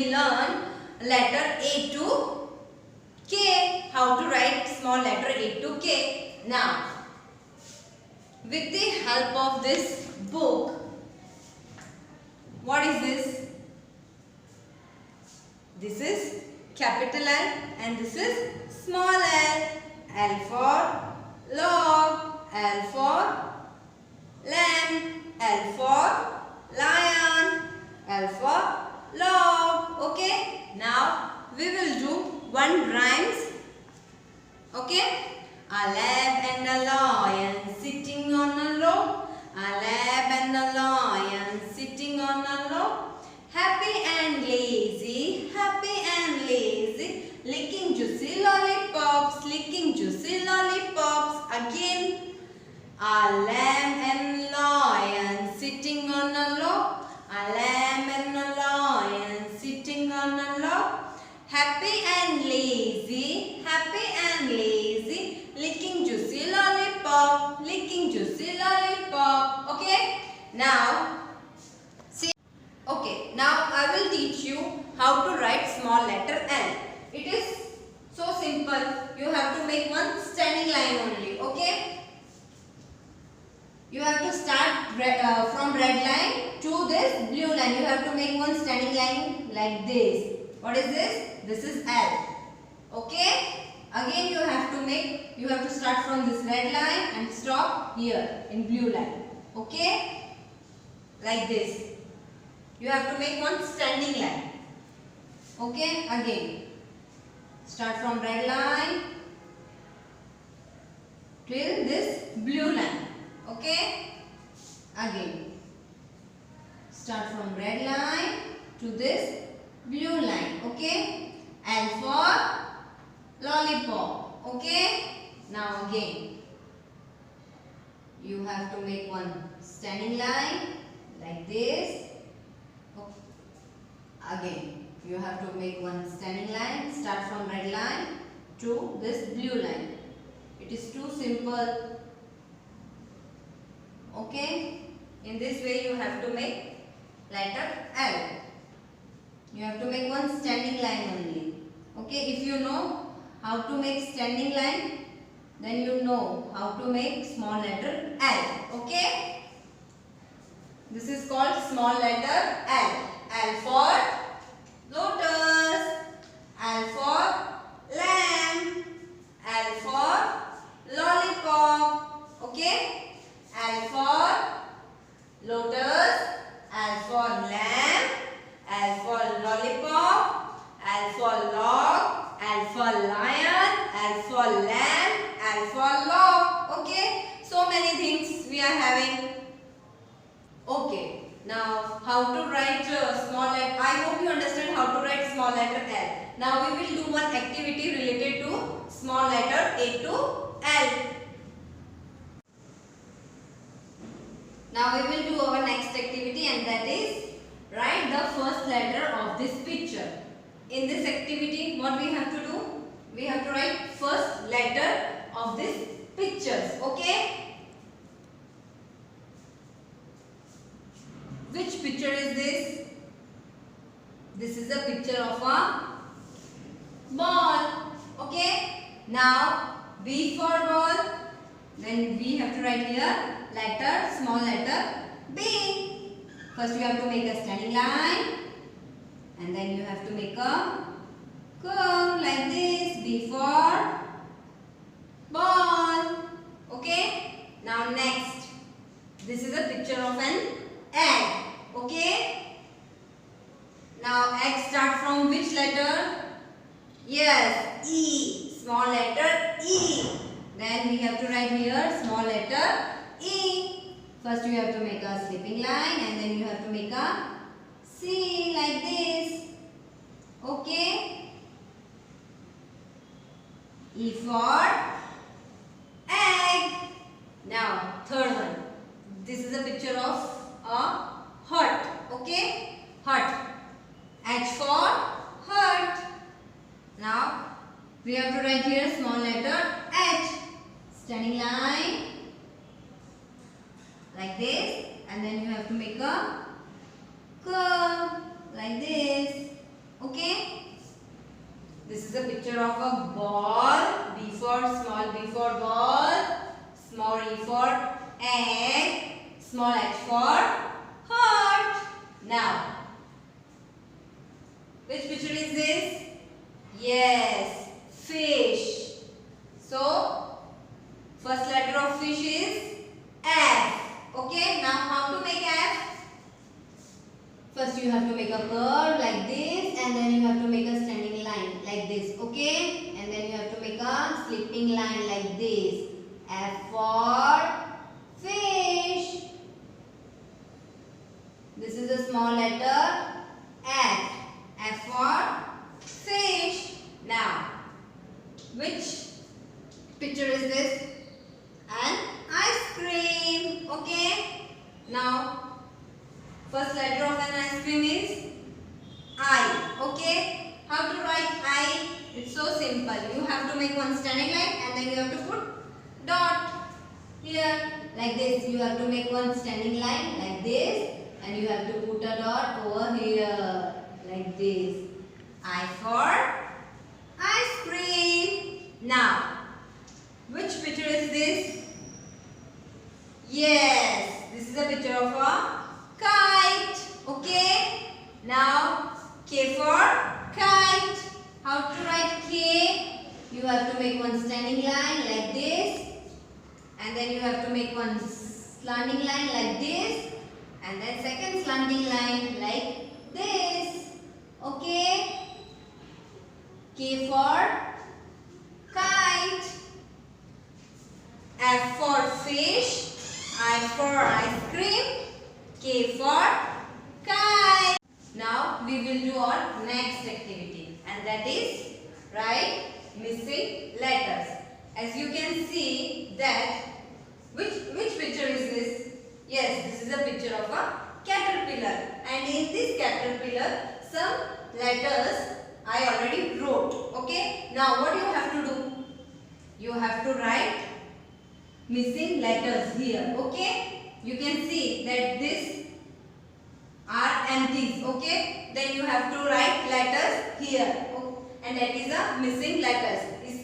will learn letter A to K. How to write small letter A to K. Now, with the help of this book, what is this? This is capital L and this is small l. L for log, L for lamb, L for lion, L for log. Okay. Now we will do one rhymes. Okay. A lamb and a lion sitting on a log. A lamb and a lion sitting on a log. Happy and lazy, licking juicy lollipops, licking juicy lollipops. Again, a lamb and lion sitting on a log. A lamb and a lion sitting on a log. Happy and lazy, licking juicy lollipop, licking juicy lollipop. Okay. Now, see. Okay. Now I will teach you how to write small letter L. It is so simple. You have to make one standing line only. Okay. You have to start from red line to this blue line. You have to make one standing line like this. What is this? This is L. Okay. Again you have to start from this red line and stop here in blue line. Okay. Like this. You have to make one standing line. Okay. Again. Start from red line till this blue line. Okay. Again. Start from red line to this blue line. Okay. L for lollipop. Okay. Now again. You have to make one standing line like this. Again. You have to make one standing line. Start from red line to this blue line. It is too simple. Okay. In this way you have to make letter L. You have to make one standing line only. Okay. If you know how to make standing line, then you know how to make small letter L. Okay. This is called small letter L. L for lotus, L for lamb, L for lollipop. Okay. L for lotus, L for lamb, L for lollipop, L for log, L for lion, L for lamb, L for log. Okay. So many things we are having. Okay. Now, how to write small letter? I hope you understand how to write small letter L. Now, we will do one activity related to small letter A to L. Now, we will do our next activity, and that is write the first letter of this picture. In this activity, what we have to do? We have to write first letter of this pictures. Okay? Which picture is this? This is a picture of a ball. Okay. Now B for ball. Then we have to write here letter, small letter B. First you have to make a standing line. And then you have to make a curve like this. B for ball. Okay. Now next. This is a picture of an egg. Okay. Now egg start from which letter? Yes, E. Small letter E. Then we have to write here small letter E. First you have to make a sleeping line and then you have to make a C like this. Okay. E for egg. Now third one. This is a picture of a heart. Okay. Heart. H for heart. Now we have to write here small letter H. Standing line like this, and then you have to make a curve like this. is a picture of a ball. B for small b for ball, small e for egg, small h for heart. Now, which picture is this? Yes, fish. So, first letter of fish is F. Okay, now how to make F? First you have to make a curve like this, and then you have to make a standing line like this. Okay, and then you have to make a slipping line like this. F for fish. This is a small letter F. F for fish. Now, which picture is this? An ice cream. Okay. Now, first letter of an ice cream is I. Okay. How to write I? It's so simple. You have to make one standing line and then you have to put dot here like this. You have to make one standing line like this and you have to put a dot over here like this. I for ice cream. Now, which picture is this? Yes, this is a picture of a kite. Okay. Now, K for kite. How to write K? You have to make one standing line like this. And then you have to make one slanting line like this. And then second slanting line like this. Okay. K for kite. F for fish. I for ice cream. K for kite. Now we will do our next activity, and that is write missing letters. As you can see that which picture is this? Yes, this is a picture of a caterpillar, and in this caterpillar some letters I already wrote. Okay. Now what you have to do? You have to write missing letters here. Okay. You can see that this are empties. Okay. Then you have to write letters here. And that is a missing letters. इस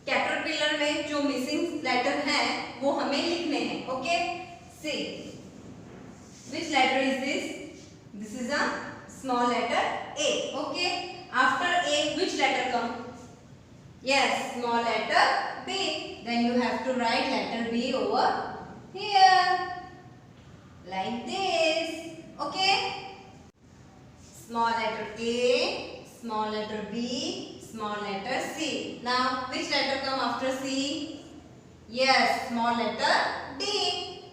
caterpillar में जो missing letter है वो हमें लिखने हैं. Okay. See. Which letter is this? This is a small letter A. Okay. After A, which letter come? Yes, small letter B. Then you have to write letter B over here. Like this. Okay. Small letter A, small letter B, small letter C. Now, which letter come after C? Yes, small letter D.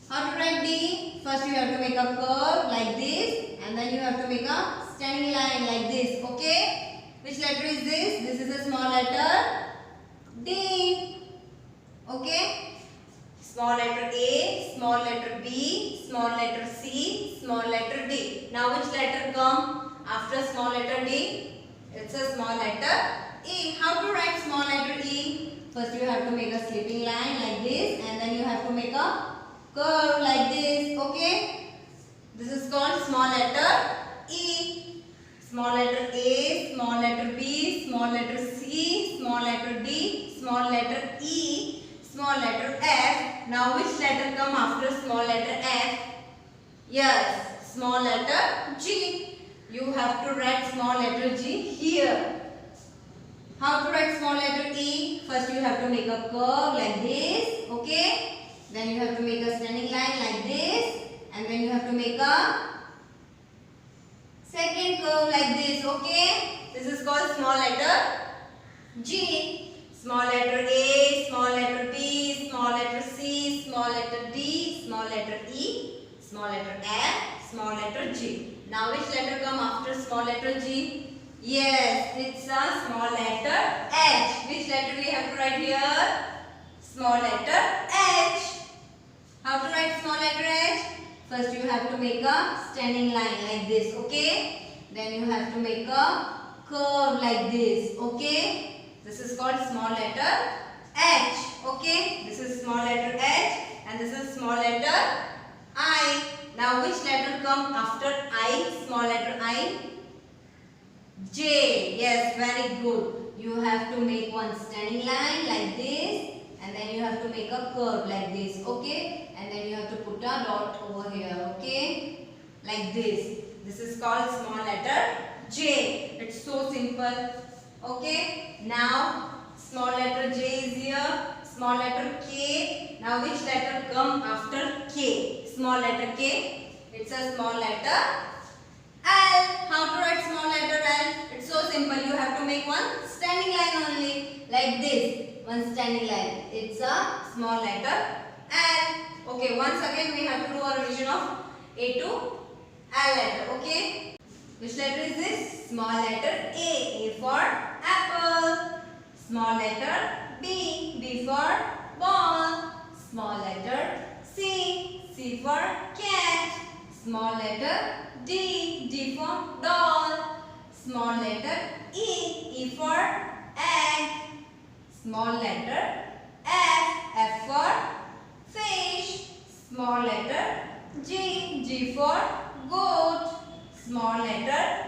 How to write D? First you have to make a curve like this, and then you have to make a standing line like this. Okay. Which letter is this? This is a small letter D. Okay. Small letter A, small letter B, small letter C, small letter D. Now which letter come after small letter D? It's a small letter E. How to write small letter E? First you have to make a slipping line like this, and then you have to make a curve like this. Okay. This is called small letter E. Small letter A, small letter B, small letter C, small letter D, small letter E, small letter F. Now which letter come after small letter F? Yes, small letter G. You have to write small letter G here. How to write small letter E? First you have to make a curve like this. Okay. Then you have to make a standing line like this. And then you have to make a second curve like this. Okay. This is called small letter G. Small letter A, small letter B, small letter C, small letter D, small letter E, small letter F, small letter G. Now which letter come after small letter G? Yes, it's a small letter H. Which letter we have to write here? Small letter H. How to write small letter H? First you have to make a standing line like this. Okay. Then you have to make a curve like this. Okay. This is called small letter H. Okay. This is small letter H and this is small letter I. Now which letter come after I? Small letter I? J. Yes, very good. you have to make one standing line like this, and then you have to make a curve like this, okay, and then you have to put a dot over here, okay, like this. This is called small letter J. It's so simple, okay. Now small letter J is here, small letter K. Now which letter come after K? Small letter K. It's a small letter L. How to write small letter L? It's so simple. You have to make one standing line only, like this. One standing line. It's a small letter L. Okay, once again we have to do a revision of A to L letter. Okay. Which letter is this? Small letter A. A for apple. Small letter B. B for ball. Small letter C. C for cat. Small letter D. D for doll. Small letter E. E for egg. Small letter F. F for fish. Small letter G. G for goat. Small letter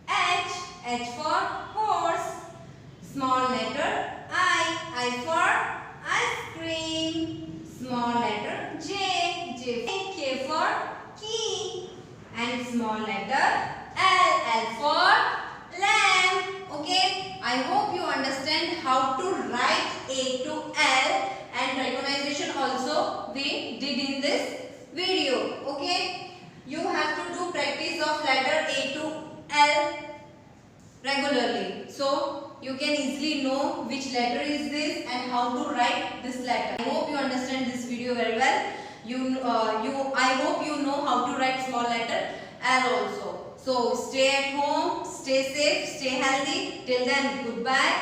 H. H for horse. Small letter I for ice cream. Small letter J. J for K for key. And small letter L for lamb. Okay, I hope you understand how to write A to L, and recognition also we did in this video. Okay, you have to do practice of letter A to L regularly, so you can easily know which letter is this and how to write this letter. I hope you understand this video very well. I hope you know how to write small letter L also. So stay at home, stay safe, stay healthy. Till then, goodbye.